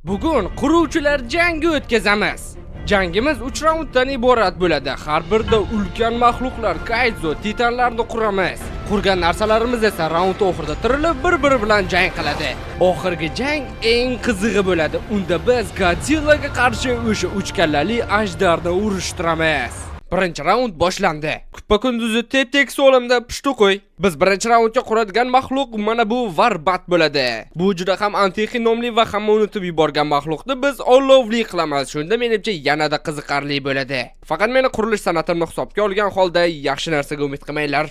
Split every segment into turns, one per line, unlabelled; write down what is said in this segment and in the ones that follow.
Bugun quruvchilar jangi o'tkazamiz. Jangimiz 3 raunddan iborat bo'ladi. Har birida ulkan mahluqlar, kaizo, titanlarni quramiz. Qurgan narsalarimiz esa raund oxirida tirilib bir-biri bilan jang qiladi. Oxirgi jang eng qizig'i bo'ladi. Unda biz Godzillaga qarshi o'sha 3 kallali ajdarni urushtiramiz. Birinchi raund boshlandi. Kuppa kunduzi tep-tekis olamda pushti qo'y. Biz birinchi raundga quradigan mahluq mana bu Varbat bo'ladi. Bu juda ham antiqi nomli va hamma unutib yuborgan mahluqni biz olovli qilamiz. Shunda menimcha yanada qiziqarli bo'ladi. Faqat meni qurilish san'atimni hisobga olgan holda yaxshi narsaga umid qilmanglar.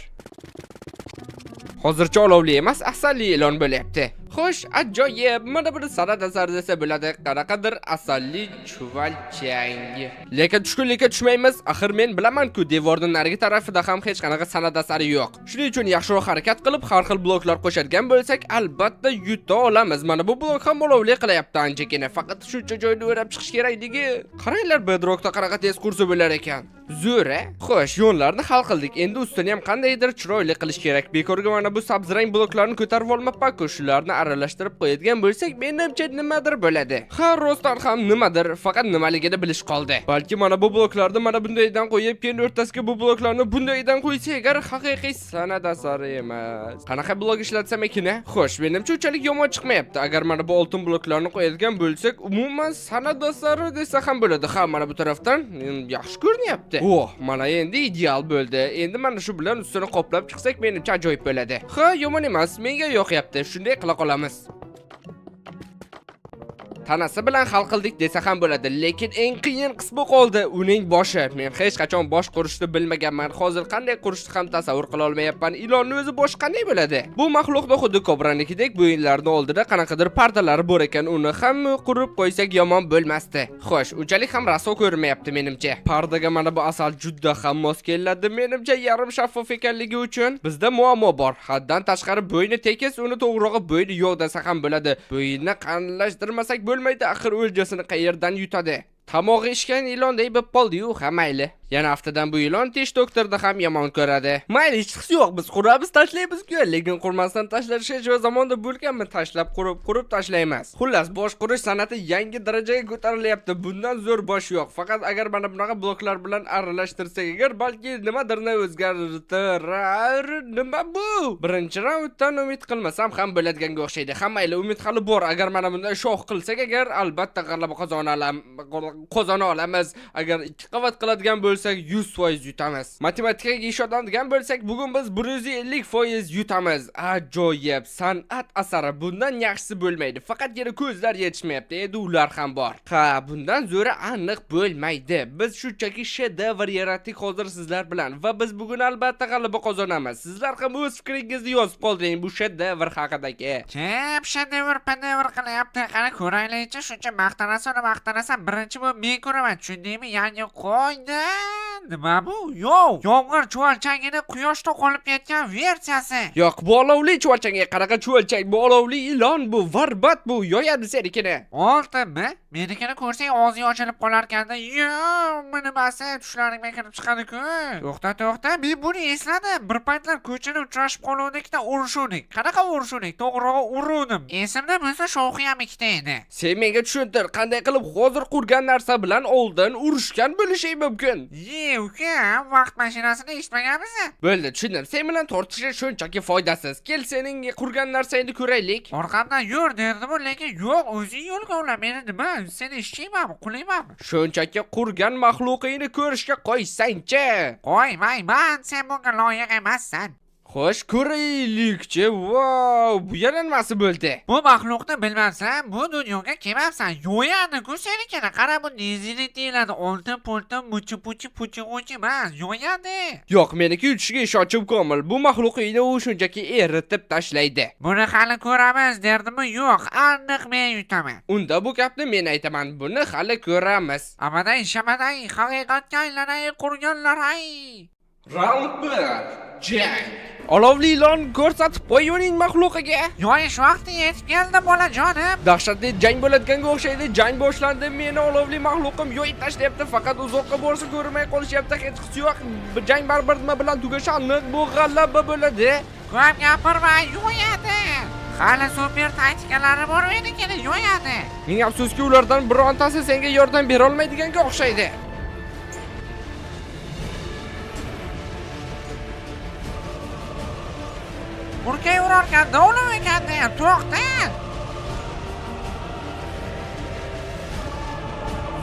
Hozircha olovli emas, asalli e'lon bo'lyapti. Xo'sh, ajoyib. Mana buni san'at asari desa bo'ladi. Qanaqadir asalli chuvalchang. Lekin tushkunlikka tushmaymiz. Axir men bilaman-ku, devorning narigi tarafida ham hech qanaqa san'at asari yo'q. Shuning uchun yaxshiroq harakat qilib, har xil bloklar qo'shadigan bo'lsak, albatta yuta olamiz. Mana bu blok ham olovli qilyapti anchagina. Faqat shuncha joyni o'rab chiqish kerakligi. Qaranglar, Bedrockda qanaqa tez kursi bo'lar ekan. Zo'ra. Xo'sh, yo'llarni hal qildik. Endi ustini ham qandaydir chiroyli qilish kerak. Bekorga mana bu sabzrang bloklarni ko'tarib olmabman-ku. Shularni aralashtirib qo'yadigan bo'lsak, menimcha nimadir bo'ladi. Ha, rostdan ham nimadir, faqat nimaligini bilish qoldi. Balki mana bu bloklarni mana bundaydan qo'yib, keyin o'rtasiga bu bloklarni bundaydan qo'ysak, agar haqiqiy san'at asari emas. Qanaqa blok ishlatsam ekan? Xo'sh, menimcha unchalik yomon chiqmayapti. Agar mana bu oltin bloklarni qo'yadigan bo'lsak, umuman san'at asari desa ham bo'ladi. Ha, mana bu tarafdan yaxshi ko'rinyapti. Oh, mana endi ideal bo'ldi. Endi mana shu bilan ustini qoplab chiqsak, menimcha ajoyib bo'ladi. Ha, yomon emas, menga yoqyapti. Shunday qila qolamiz. Tanasi bilan hal qildik desa ham bo'ladi, lekin eng qiyin qismi qoldi, uning boshi. Men hech qachon bosh qurishni bilmaganman. Hozir qanday qurishni ham tasavvur qila olmayapman. Ilonning o'zi bosh qanday bo'ladi? Bu mahluqda xuddi kobranikidek bo'yinlarning oldida qanaqadir pardalari bor ekan, uni ham qurib qo'ysak yomon bo'lmasdi. Xo'sh, unchalik ham raso ko'rinmayapti menimcha. Pardaga mana bu asal juda ham mos keladi. Menimcha yarim shaffof ekanligi uchun bizda muammo bor. Haddan tashqari bo'yni tekis, uni to'g'rirog'i bo'yni yo'q desa ham bo'ladi. Bo'yinni qanlashtirmasak bo'lmaydi, axir o'ljasini qayerdan yutadi? Tamog'i ishgan ilonday bo'lib qoldi-yu, ha mayli. Yana haftadan bu ilon tish doktorda ham yomon ko'radi. Mayli, hech qisi yo'q, biz quramiz, tashlaymiz-ku, lekin qurmasdan tashlash hech zamonda bo'lganmi? Tashlab qurib tashlaymiz. Xullas, bosh qurish san'ati yangi darajaga ko'tarilyapti. Bundan zo'r bosh yo'q. Faqat agar mana bunaqa bloklar bilan aralashtirsak, agar balki nimadirni o'zgartirar. Nima bu? Birinchi raunddan umid qilmasam ham bo'ladiganga o'xshaydi. Hammaylar umid hali bor. Agar mana bunday shoh qilsak, agar albatta g'alaba qozona olamiz. Agar 2 qavat qiladigan bo'lsak 100% yutamiz. Matematikaga ishonadigan bo'lsak, bugun biz 150% yutamiz. Ajoyib, san'at asari, bundan yaxshisi bo'lmaydi. Faqatgina ko'zlar yetishmayapti, endi ular ham bor. Ha, bundan zo'ra aniq bo'lmaydi. Biz shunchaki shedevr yaratdik hozir sizlar bilan va biz bugun albatta g'alaba qozonamiz. Sizlar ham o'z fikringizni yozib qoldiring bu shedevr haqidagi.
Chep, shedevr qilyapti. Qani ko'raylik-chi, shuncha maqtanasan, birinchi bo'lib men ko'raman. Tushundingmi? Yangi qo'ydi. Nima bu? Yo'q. Yomg'ir chuvalchangini quyoshda qolib ketgan versiyasi.
Yo'q, bu olovli chuvalchanga qanaqa chuvalchang? Bu olovli ilon, bu Varbat, bu yo'yadi senikini.
Oltinmi? Menikini ko'rsang og'zing ochilib qolar ekanda. Yo'q, nimasi tushlaringga kirib chiqadi-ku. To'xta, men buni esladim. Bir paytlar ko'chada uchrashib qoluvdikda urishuvdik. Qanaqa urishuvdik? To'g'rirog'i uruvdim. Esimda bo'lsa shoxi ham ikkita edi.
Sen menga tushuntir, qanday qilib hozir qurgan narsa bilan oldin urushgan bo'lishing mumkin.
Uka, vaqt mashinasini eshitmaganmiz?
Bo'ldi, tushundim. Sen bilan tortishish shunchaki foydasiz. Kel, sening qurgan narsangni ko'raylik.
Orqamdan yur derdim, lekin yo'q, o'zing yo'lga ula. Meni nima? Seni ishchiymanmi, qulaymanmi?
Shunchaki qurgan mahluqingni ko'rishga qo'ysang-chi.
Qo'ymayman, sen bunga loyiq emassan.
Xo'sh, ko'raylik-chi. Vau, bu yana nimasi bo'ldi?
Bu maxluqni bilmabsan, bu dunyoga kelmabsan. Yo'yadi-ku senikini. Qara, bu nezini deyiladi. Oltin, poltin, puchi emas, yo'yadi.
Yo'q, meniki yutishiga ishonchim komil. Bu maxluqingni u shunchaki eritib tashlaydi.
Buni hali ko'ramiz derdimi? Yo'q, aniq men yutaman.
Unda bu gapni men aytaman. Buni hali ko'ramiz.
Abadan, shabadan, haqiqatga aylanay qurganlar ay.
Round 1. Jang. Olovli ilon ko'rsatib qo'y uning maxluqiga.
Yo'yish vaqti yetib keldi bolajonim.
Dahshatli jang bo'layotganga o'xshaydi. Jang boshlandi. Meni olovli maxluqim yo'yib tashlayapti. Faqat uzoqqa borsa ko'rmay qolishyapti. Hech qisi yo'q. Jang baribir nima bilan tugashi aniq. Bu g'alaba bo'ladi.
Ko'p gapirma, yo'yadi. Hali super taktikalari bor meniki yo'yadi.
Ming afsuski ulardan birontasi senga yordam bera olmaydiganga o'xshaydi.
Urkay urarkanda o'lim ekanda, to'xta.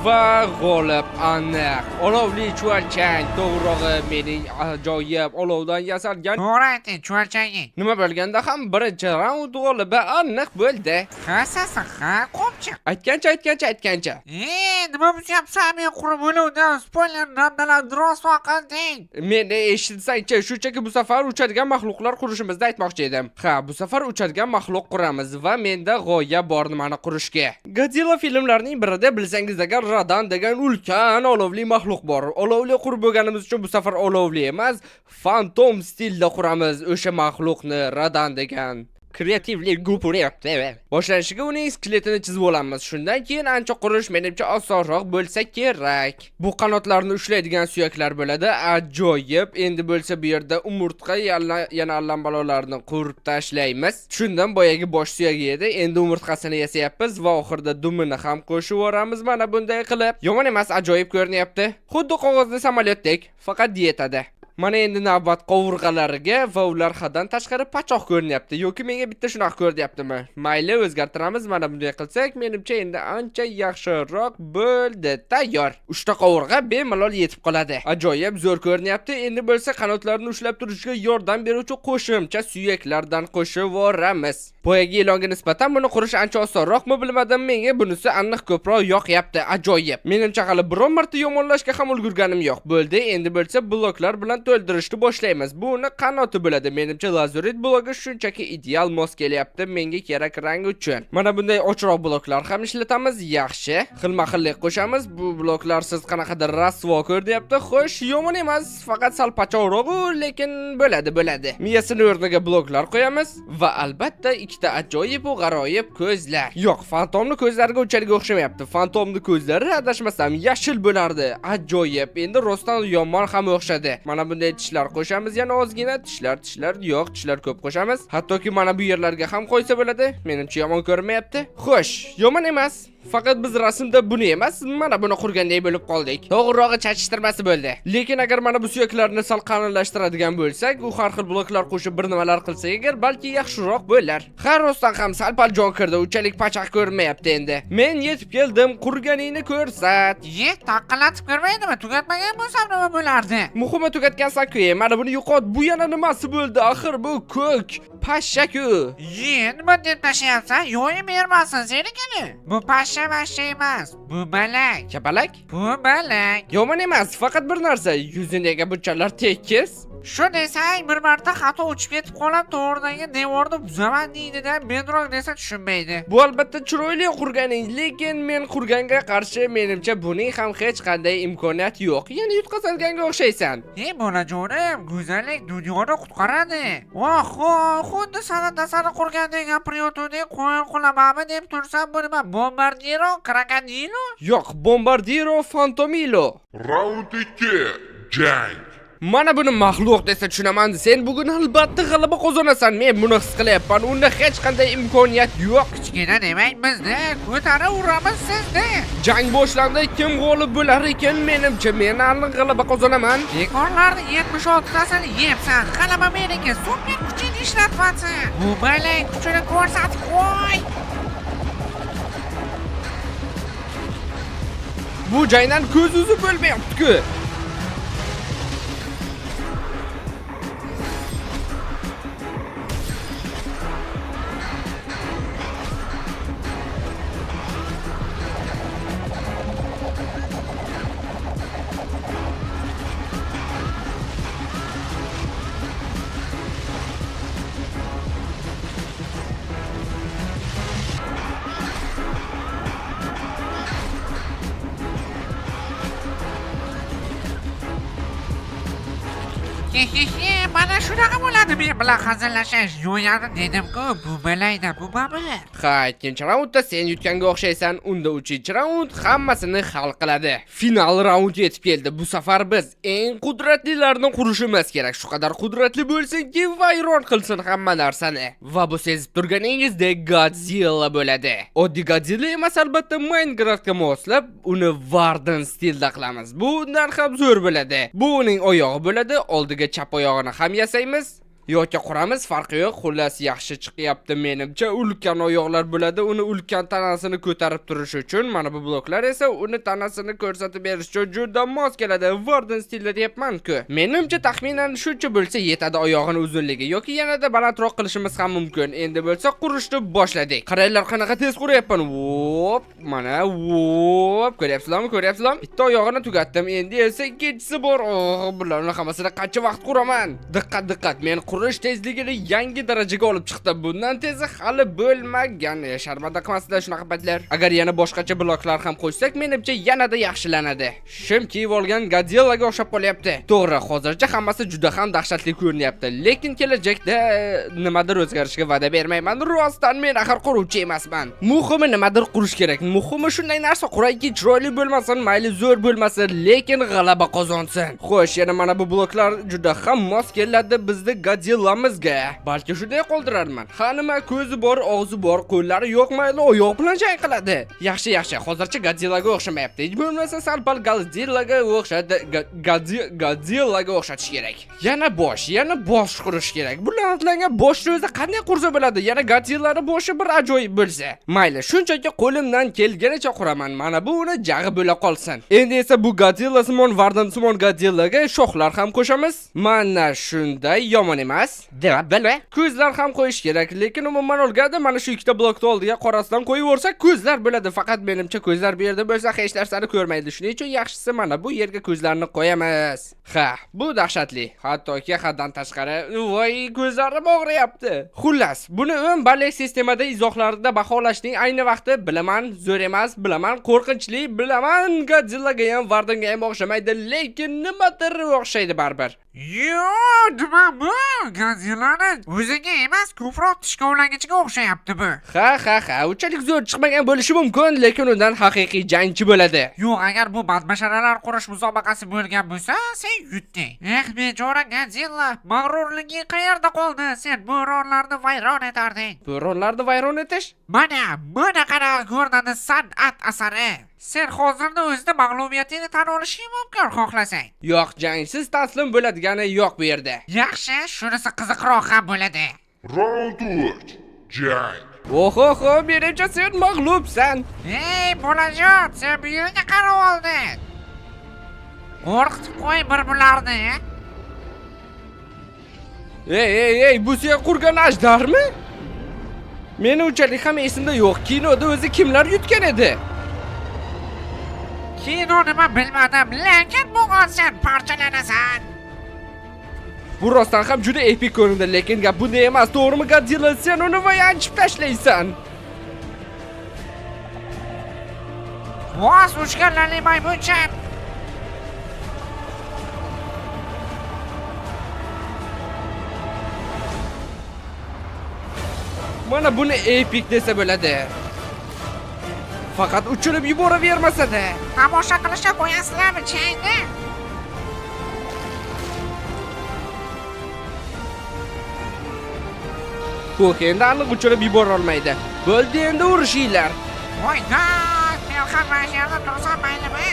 Va g'olib aniq. Olovli chuvalchang, to'g'rirog'i mening ajoyib olovdan yasalgan.
To'g'ri ayting, chuvalchangi.
Nima bo'lganda ham birinchi raund g'olibi aniq bo'ldi.
Hassasi qo'pchiq.
Aytgancha.
Nima bo'lyapsan? Men qurib o'luvdan spoiler namdalar dros vaqting.
Meni eshitsangchi, shunchaki bu safar uchadigan mahluqlar qurishimizni aytmoqchi edim. Ha, bu safar uchadigan mahluq quramiz va menda g'oya bor nimani qurishga. Godzilla filmlarining birida bilsangiz agar Radan degan ulkan olovli mahluq bor. Olovli qurib bo'lganimiz uchun bu safar olovli emas, fantom stilda quramiz o'sha mahluqni Radan degan. Kreativlik gupuryapti. Boshlanishiga uning skeletini chizib olamiz. Shundan keyin ancha qurish menimcha osonroq bo'lsa kerak. Bu qanotlarni ushlaydigan suyaklar bo'ladi. Ajoyib. Endi bo'lsa bu yerda umurtqa yana allambalolarni qurib tashlaymiz. Shundan boyagi bosh suyagi edi. Endi umurtqasini yasayapmiz va oxirida dumini ham qo'shib yoramiz. Mana bunday qilib. Yomon emas, ajoyib ko'rinyapti. Xuddi qog'ozli samolyotdek, faqat dietada. Mana endi navbat qovurg'alariga va ular haddan tashqari pachoq ko'rinyapti. Yoki menga bitta shunaqa ko'ryaptimi? Mayli, o'zgartiramiz. Mana bunday qilsak, menimcha endi ancha yaxshiroq bo'ldi. Tayyor. 3 ta qovurg'a bemalol yetib qoladi. Ajoyib zo'r ko'rinyapti. Endi bo'lsa qanotlarni ushlab turishga yordam beruvchi qo'shimcha suyaklardan qo'shib yuboramiz. Boyagi ilonga nisbatan buni qurish ancha osonroqmi bilmadim, menga bunisi aniq ko'proq yoqyapti. Ajoyib. Menimcha hali biron marta yomonlashga ham ulgurganim yo'q. Bo'ldi, endi bo'lsa bloklar bilan to'ldirishni boshlaymiz. Buni qanoti bo'ladi. Menimcha lazurit blogi shunchaki ideal mos kelyapti menga kerak rang uchun. Mana bunday ochroq bloklar ham ishlatamiz. Yaxshi. Xilma-xillik qo'shamiz. Bu bloklar siz qanaqadir rasvo ko'ryapti. Xo'sh, yomon emas, faqat sal pachoqroq, lekin bo'ladi. Miyasini o'rniga bloklar qo'yamiz va albatta ikkita ajoyib va g'aroyib ko'zlar. Yo'q, fantomni ko'zlariga unchalik o'xshamayapti. Fantomni ko'zlari adashmasam yashil bo'lardi. Ajoyib. Endi rostdan yomon ham o'xshadi. Mana bunday tishlar qo'shamiz, yana ozgina tishlar yo'q, tishlar ko'p qo'shamiz. Hattoki mana bu yerlarga ham qo'ysa bo'ladi. Menimcha yomon ko'rinmayapti. Xo'sh, yomon emas. Faqat biz rasmda buni emas, mana buni qurgandek bo'lib qoldik. To'g'rirog'i chachishtirmasi bo'ldi. Lekin agar mana bu suyaklarni sal qalinlashtiradigan bo'lsak, u har xil bloklar qo'shib bir nimalar qilsak agar balki yaxshiroq bo'lar. Har rostdan ham sal-pal jon kirdi, unchalik pachaq ko'rinmayapti endi. Men yetib keldim, qurganingni ko'rsat.
Taqqilatib ko'rmaydimi? Tugatmagan bo'lsam nima bo'lardi?
Muhimi tugatgansan-ku, mana buni yo'qot. Bu yana nimasi bo'ldi? Axir bu ko'k pashsha-ku.
Nima deb tashlayapsan? Yo'yib bermasin senikini. Bu pashsha emas. Bu balak.
Kapalak?
Bu balak.
Yomon emas, faqat bir narsa. Yuziga bunchalar tekis.
Shu desang bir marta xato uchib ketib qolib, to'g'ridagi devorni buzaman deydi-da, bedroq desa tushunmaydi.
Bu albatta chiroyli qurganing, lekin men qurganga qarshi menimcha buning ham hech qanday imkoniyati yo'q. Yana yutqazilganga o'xshaysan.
Bolajonim, go'zallik dunyoni qutqaradi. Xuddi san'at asari qurgandek gapirayotgandek qo'yib qolamanmi deb tursam, bu nima? Bombardiro, krokodilo?
Yo'q, Bombardiro Fantomilo.
Raund 2. Jang.
Mana buni maxluq desa tushunaman. Sen bugun albatta g'alaba qozonasan. Men buni his qilyapman. Unda hech qanday imkoniyat yo'q.
Kichkina demang bizni, ko'tarib uramiz sizni.
Jang boshlandi. Kim g'olib bo'lar ekan? Menimcha men aniq g'alaba qozonaman.
Bekorlarni 76 tasini yebsan, g'alaba meniki. Super kuchini ishlatmasin. Bu balak kuchini ko'rsatib qo'y.
Bu jangdan ko'z uzib bo'lmayapti-ku.
Mana shunaqa bo'ladi men bilan hazillashish. Yo'yani dedim-ku, bu belayda, bu babi.
Ha, ikkinchi raundda sen yutganga o'xshaysan. Unda 3-raund hammasini hal qiladi. Final raund yetib keldi. Bu safar biz eng qudratlilarni qurishimiz kerak. Shu qadar qudratli bo'lsinki, vayron qilsin hamma narsani. Va bu sezib turganingizdek Godzilla bo'ladi. Oddiy Godzilla emas, albatta Minecraftga moslab, uni Warden stilda qilamiz. Bu undan ham zo'r bo'ladi. Bu uning oyog'i bo'ladi. Oldiga chap oyog'ini ham yasaymiz yoki quramiz, farqi yo'q. Xullas yaxshi chiqyapti menimcha. Ulkan oyoqlar bo'ladi. Uni ulkan tanasini ko'tarib turish uchun, mana bu bloklar esa uni tanasini ko'rsatib berish uchun juda mos keladi. Warden stilda deyapman-ku. Menimcha taxminan shuncha bo'lsa yetadi oyog'ini uzunligi yoki yanada balandroq qilishimiz ham mumkin. Endi bo'lsa qurishni boshladik. Qaranglar qanaqa tez quryapman. Vop, mana vop. Ko'ryapsizlarmi? Bitta oyog'ini tugatdim. Endi esa ikkinchisi bor. Bularning hammasini qancha vaqt quraman? Diqqat, men qurish tezligini yangi darajaga olib chiqdim. Bundan tezi hali bo'lmagan. Sharmanda qilmasizlar shunaqa paytlar. Agar yana boshqacha bloklar ham qo'shsak, menimcha yanada yaxshilanadi. Shim kiyib olgan Godzillaga o'xshab qolyapti. To'g'ri, hozircha hammasi juda ham dahshatli ko'rinyapti, lekin kelajakda nimadir o'zgarishga va'da bermayman. Rostdan men axir quruvchi emasman. Muhimi nimadir qurish kerak. Muhimi shunday narsa qurayki, chiroyli bo'lmasin, mayli zo'r bo'lmasin, lekin g'alaba qozonsin. Xo'sh, yana mana bu bloklar juda ham mos keladi bizning Godzillamizga. Balki shunday qoldirarman. Ha nima, ko'zi bor, og'zi bor, qo'llari yo'q, mayli oyoq bilan jang qiladi. Yaxshi. Hozircha Godzillaga o'xshamayapti. Hech bo'lmasa sal-pal Godzillaga o'xshadi. Godzillaga o'xshatish kerak. Yana bosh qurish kerak. Bular atlangan boshni o'zi qanday qursa bo'ladi? Yana Godzillaning boshi bir ajoyib bo'lsa. Mayli, shunchaki qo'limdan kelganicha quraman. Mana bu uni jag'i bo'la qolsin. Endi esa bu Godzilla simon Warden simon Godzillaga shoxlar ham qo'shamiz. Mana shunday yomon emas. Bilma. Ko'zlar ham qo'yish kerak, lekin umuman olganda mana shu ikkita blokni oldiga qorasidan qo'yib o'rsak ko'zlar bo'ladi. Faqat menimcha ko'zlar bu yerda bo'lsa hech narsani ko'rmaydi. Shuning uchun yaxshisi mana bu yerga ko'zlarni qo'yamiz. Ha, bu dahshatli. Hattoki haddan tashqari, voy, ko'zlarim og'riyapti. Xullas, buni ballik sistemada izohlarida baholashning ayni vaqti. Bilaman, zo'r emas, bilaman, qo'rqinchli, bilaman, Godzillaga ham Wardenga ham o'xshamaydi, lekin nimadir o'xshaydi baribir.
Nima bu? Godzillani o'ziga emas, ko'proq tishkovlagichiga o'xshayapti bu.
Ha, unchalik zo'r chiqmagan bo'lishi mumkin, lekin undan haqiqiy jangchi bo'ladi.
Yo'q, agar bu badbasharalar qurish musobaqasi bo'lgan bo'lsa, sen yutding. Bechora Godzilla, mag'rurligi qayerda qoldi? Sen bo'ronlarni vayron etarding.
Bo'ronlarni vayron etish?
Mana qara ko'rinadi san'at asari. Sen hozirda o'zida mag'lubiyatingni tan olishing mumkin xohlasang.
Yo'q, jangsiz taslim bo'ladigani yo'q bu yerda.
Yaxshi, shunisi qiziqroq ham bo'ladi.
Round 3. Jang.
Oho, menimcha sen mag'lubsan.
Ey, bolajon, sen bu yerga qarab olding. Qo'rqitib qo'y bir-birlarni.
Ey, bu sen qurgan ajdarmi? Meni unchalik ham esimda yo'q. Kinoda o'zi kimlar yutgan edi?
Kino nima bilmadim, lekin bugun sen parchalanasan.
Bu rostdan ham juda epik ko'rindi, lekin gap bunday emas, to'g'rimi Godzilla? Sen uni yanchib tashlaysan.
Voz uchganlarni maymuncha.
Mana buni epik desa bo'ladi. Faqat uchirib yuboravermasa-da.
Tomosha qilishga qo'yasizlarmi changni?
Yo'q, endi aniq uchirib yubora olmaydi. Bo'ldi, endi urishinglar.
Voy, men ham mana yerda tursam maylimi?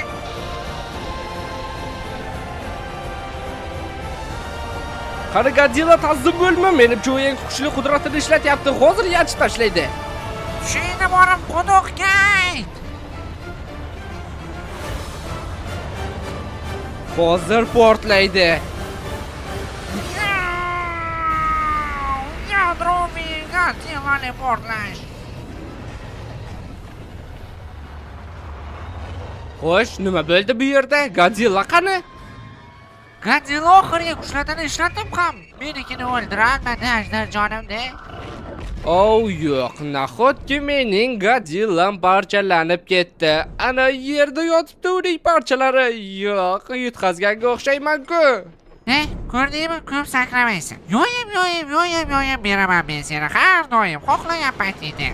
Qani Godzilla taslim bo'lma, menimcha u eng kuchli qudratini ishlatyapti. Hozir yanchib tashlaydi.
Shuni borib quduqga ayt.
Hozir portlaydi.
Yadroviy Godzillani portlash.
Xo'sh, nima bo'ldi bu yerda? Godzilla qani?
Godzilla oxirgi kuchlarni ishlatib ham menikini o'ldirolmadi ajdarjonimda.
Yo'q, nahotki mening Godzillam parchalanib ketdi. Ana yerda yotibdi uning parchalari. Yo'q, yutqazganga o'xshayman-ku.
Ko'rdingmi? Ko'p sakramaysan. Yoyib beraman men seni har doim xohlagan paytingda.